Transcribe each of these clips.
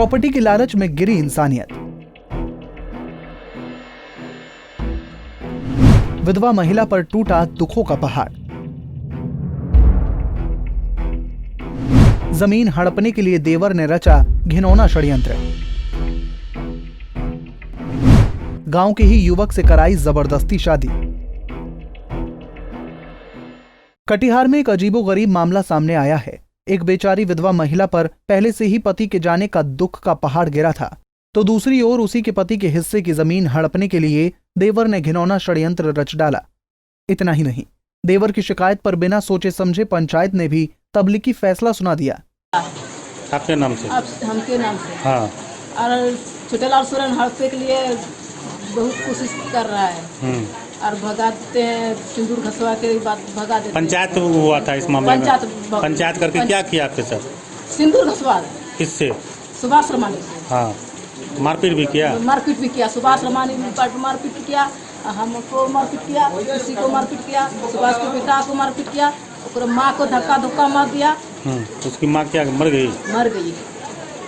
Property की लालच में गिरी इंसानियत। विधवा महिला पर टूटा दुखों का पहाड़। जमीन हड़पने के लिए देवर ने रचा घिनौना षड्यंत्र। गांव के ही युवक से कराई जबरदस्ती शादी। कटिहार में एक अजीबोगरीब मामला सामने आया है। एक बेचारी विधवा महिला पर पहले से ही पति के जाने का दुख का पहाड़ गिरा था, तो दूसरी ओर उसी के पति के हिस्से की जमीन हड़पने के लिए देवर ने घिनौना षड्यंत्र रच डाला। इतना ही नहीं, देवर की शिकायत पर बिना सोचे समझे पंचायत ने भी तबलीगी फैसला सुना दिया। आपके नाम से? हमके नाम से। हाँ। और छोटेलाल सोरेन हड़पने के लिए बहुत कोशिश कर रहा है और भगाते हैं, सिंदूर घसवा के बात भगा देते हैं। पंचायत हुआ था इस मामले में? पंचायत करके क्या किया आपके साथ? सिंदूर घसवा। किससे? सुभाष रमानी। हाँ, मारपीट भी किया? मारपीट भी किया। सुभाष रमानी मारपीट किया, हमको मारपीट किया, किसी को मारपीट किया, सुभाष के बेटा को मारपीट किया, और माँ को धक्का मार दिया। उसकी माँ क्या मर गई? मर गई।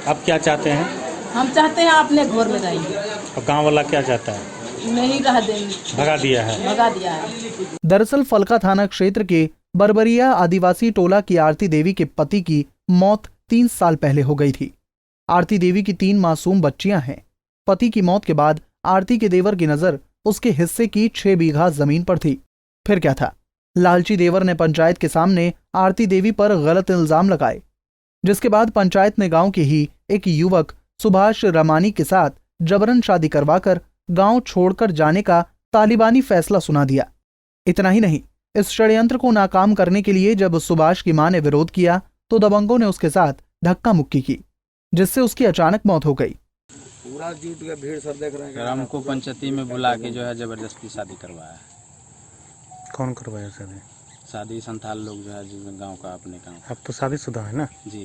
अब क्या चाहते हैं? हम चाहते हैं अपने घर में रहेंगे। और गाँव वाला क्या चाहता है? नहीं रह देंगे। भगा दिया है। दरअसल फलका थाना क्षेत्र के बरबरिया आदिवासी टोला की आरती देवी के पति की मौत 3 साल पहले हो गई थी। आरती देवी की 3 मासूम बच्चियां हैं। पति की मौत के बाद आरती के देवर की नजर उसके हिस्से की 6 बीघा जमीन पर थी। फिर क्या था, लालची देवर ने पंचायत के सामने आरती देवी पर गलत इल्जाम लगाए, जिसके बाद पंचायत ने गांव के ही एक युवक सुभाष रमानी के साथ जबरन शादी करवाकर गांव छोड़कर जाने का तालिबानी फैसला सुना दिया। इतना ही नहीं, इस षड्यंत्र को नाकाम करने के लिए जब सुभाष की मां ने विरोध किया तो दबंगों ने उसके साथ धक्का मुक्की की, जिससे उसकी अचानक मौत हो गई। पूरा जुट के भीड़ सब देख रहे हैं। हमको पंचायती में बुला के जो है जबरदस्ती शादी करवाया है। कौन करवाया शादी? शादी संथाल लोग जो है जिसमें गांव का अपने गांव। अब तो शादीशुदा है ना? जी।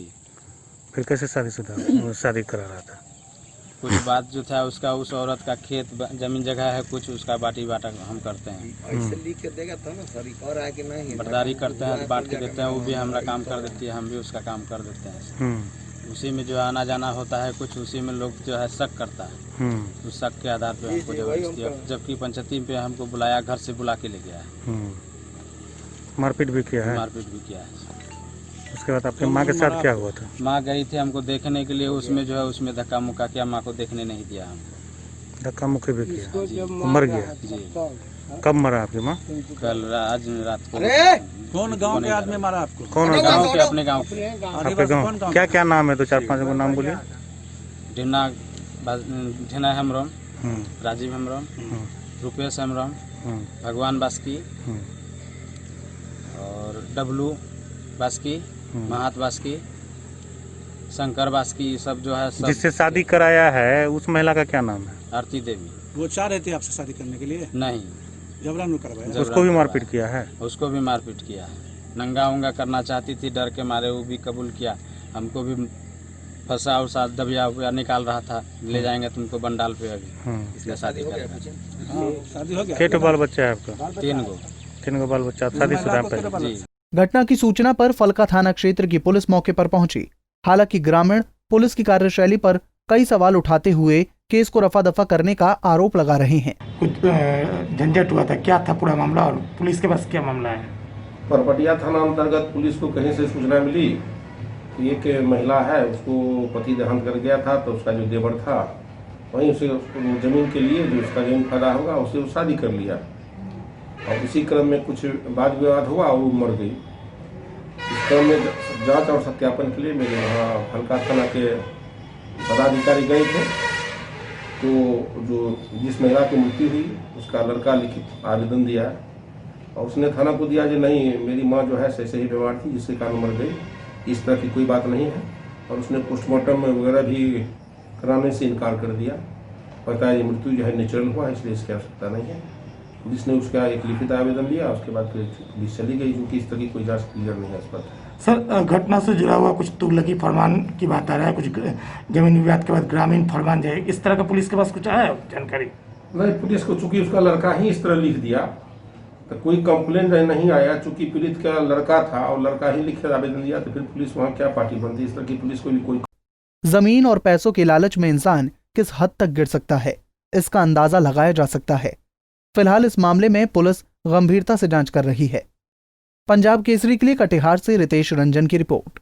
फिर कैसे शादीशुदा शादी करा रहा था? कुछ बात जो था उसका, उस औरत का खेत जमीन जगह है कुछ, उसका बाटी बाटा हम करते हैं। ऐसे लिख के देगा था ना सर, और है कि नहीं बर्दारी करते हैं, बांट के देते हैं। वो भी हमारा काम कर देती है, हम भी उसका काम कर देते हैं। उसी में जो है आना जाना होता है कुछ, उसी में लोग जो है शक करता है। उस शक के आधार पे हमको जबरदस्ती, जबकि पंचायती पे हमको बुलाया, घर से बुला के ले गया है। मारपीट भी किया है? मारपीट भी किया है। उसके बाद आपकी माँ के साथ क्या हुआ था? माँ गई थी हमको देखने के लिए, उसमें जो है उसमें धक्का मुक्का किया, माँ को देखने नहीं दिया हमको। धक्का मुक्की भी किया? मर गया? जी। कब मरा आपकी माँ? कल आज रात को। कौन गांव के आदमी मारा आपको? कौन गाँव के? अपने गाँव के। आपके गाँव क्या क्या नाम है? 2-4-5 को नाम बोलिए। ढिना हेम्ब्रम, राजीव हेम्ब्रम, रुपेश हेम्ब्रम, भगवान बास्की और डब्लू बास्की, महात बास्की, शंकर बास्की, सब जो है सब। जिससे शादी कराया है उस महिला का क्या नाम है? आरती देवी। वो चाह रहे थे आपसे शादी करने के लिए? नहीं, जबरन करवाया। उसको भी मारपीट किया है? उसको भी मारपीट किया है। नंगा उंगा करना चाहती थी, डर के मारे वो भी कबूल किया। हमको भी फंसा उसा दबिया हुआ निकाल रहा था, ले जाएंगे तुमको बंडाल पे, अभी इसलिए शादी करेगा। शादी हो गया? कितने बाल बच्चा है आपका? 3 गो बाल बच्चा। शादीशुदा है? जी। घटना की सूचना पर फलका थाना क्षेत्र की पुलिस मौके पर पहुंची। हालांकि ग्रामीण पुलिस की कार्यशैली पर कई सवाल उठाते हुए केस को रफा दफा करने का आरोप लगा रहे हैं। कुछ झंझट हुआ था, क्या था पूरा मामला और पुलिस के पास क्या मामला है? परपटिया थाना अंतर्गत पुलिस को कहीं से सूचना मिली कि एक महिला है, उसको पति देहांत कर गया था, तो उसका जो देवर था वहीं उसे जमीन के लिए जो उसका जमीन फायदा होगा उसे वो शादी कर लिया, और इसी क्रम में कुछ वाद विवाद हुआ, वो मर गई। इस क्रम में जांच और सत्यापन के लिए मेरे वहाँ फलका थाना के पदाधिकारी गए थे, तो जो जिस महिला की मृत्यु हुई उसका लड़का लिखित आवेदन दिया है, और उसने थाना को दिया कि नहीं, मेरी माँ जो है सही बीमार थी जिसके कारण मर गई, इस तरह की कोई बात नहीं है, और उसने पोस्टमार्टम वगैरह भी कराने से इनकार कर दिया। पता है ये मृत्यु जो है नेचुरल हुआ है, इसलिए इसकी आवश्यकता नहीं है। पुलिस ने उसका एक लिखित आवेदन लिया, उसके बाद फिर पुलिस चली गई, क्योंकि इस तरह की कोई जांच क्लियर नहीं है इस पर। सर, घटना से जुड़ा हुआ कुछ तुगलकी फरमान की बात आ रहा है, कुछ जमीन विवाद के बाद ग्रामीण फरमान जाए, इस तरह का पुलिस के पास कुछ आया जानकारी? नहीं, पुलिस को चूंकि उसका लड़का ही इस तरह लिख दिया तो कोई कंप्लेंट नहीं आया। चूंकि पीड़ित का लड़का था और लड़का ही लिखकर आवेदन दिया, तो फिर पुलिस वहाँ क्या पार्टी बनती, इस तरह की पुलिस को भी कोई जमीन और पैसों के लालच में इंसान किस हद तक गिर सकता है, इसका अंदाजा लगाया जा सकता है। फिलहाल इस मामले में पुलिस गंभीरता से जांच कर रही है। पंजाब केसरी के लिए कटिहार से रितेश रंजन की रिपोर्ट।